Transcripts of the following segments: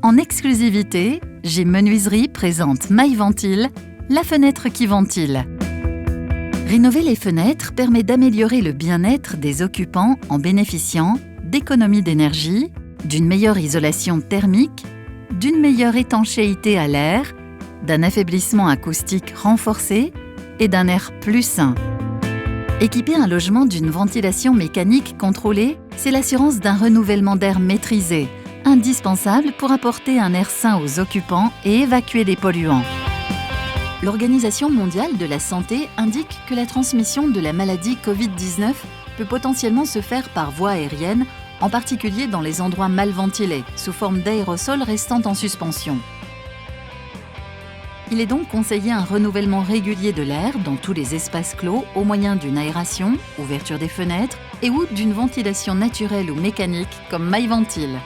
En exclusivité, Gym Menuiserie présente MyVentile, la fenêtre qui ventile. Rénover les fenêtres permet d'améliorer le bien-être des occupants en bénéficiant d'économies d'énergie, d'une meilleure isolation thermique, d'une meilleure étanchéité à l'air, d'un affaiblissement acoustique renforcé et d'un air plus sain. Équiper un logement d'une ventilation mécanique contrôlée, c'est l'assurance d'un renouvellement d'air maîtrisé, indispensable pour apporter un air sain aux occupants et évacuer les polluants. L'Organisation mondiale de la santé indique que la transmission de la maladie Covid-19 peut potentiellement se faire par voie aérienne, en particulier dans les endroits mal ventilés, sous forme d'aérosols restant en suspension. Il est donc conseillé un renouvellement régulier de l'air dans tous les espaces clos au moyen d'une aération, ouverture des fenêtres et ou d'une ventilation naturelle ou mécanique comme MyVentile.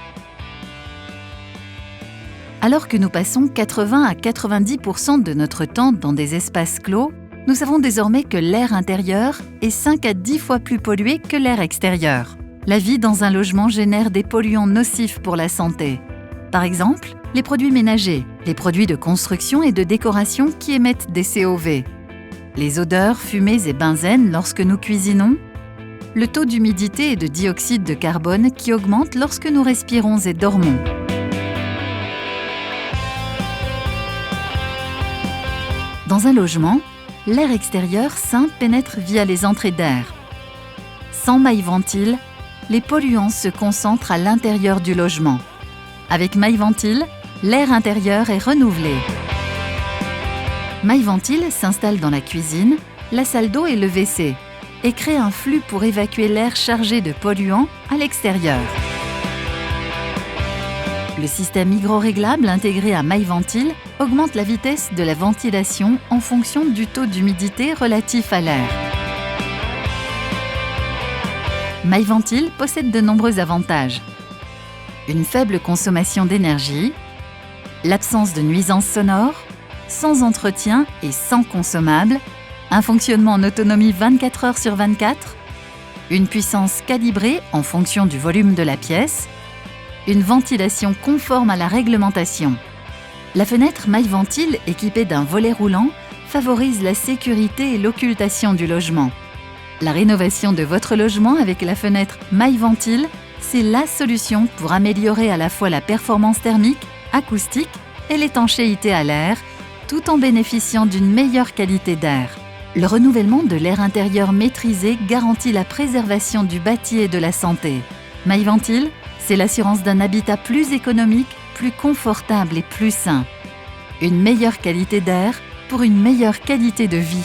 Alors que nous passons 80 à 90% de notre temps dans des espaces clos, nous savons désormais que l'air intérieur est 5 à 10 fois plus pollué que l'air extérieur. La vie dans un logement génère des polluants nocifs pour la santé. Par exemple, les produits ménagers, les produits de construction et de décoration qui émettent des COV, les odeurs, fumées et benzène lorsque nous cuisinons, le taux d'humidité et de dioxyde de carbone qui augmente lorsque nous respirons et dormons. Dans un logement, l'air extérieur sain pénètre via les entrées d'air. Sans MyVentile, les polluants se concentrent à l'intérieur du logement. Avec MyVentile, l'air intérieur est renouvelé. MyVentile s'installe dans la cuisine, la salle d'eau et le WC et crée un flux pour évacuer l'air chargé de polluants à l'extérieur. Le système hygroréglable intégré à MyVentile augmente la vitesse de la ventilation en fonction du taux d'humidité relatif à l'air. MyVentile possède de nombreux avantages. Une faible consommation d'énergie, l'absence de nuisances sonores, sans entretien et sans consommable, un fonctionnement en autonomie 24 heures sur 24, une puissance calibrée en fonction du volume de la pièce, une ventilation conforme à la réglementation. La fenêtre MyVentile équipée d'un volet roulant favorise la sécurité et l'occultation du logement. La rénovation de votre logement avec la fenêtre MyVentile, c'est la solution pour améliorer à la fois la performance thermique, acoustique et l'étanchéité à l'air, tout en bénéficiant d'une meilleure qualité d'air. Le renouvellement de l'air intérieur maîtrisé garantit la préservation du bâti et de la santé. MyVentile, c'est l'assurance d'un habitat plus économique, plus confortable et plus sain. Une meilleure qualité d'air pour une meilleure qualité de vie.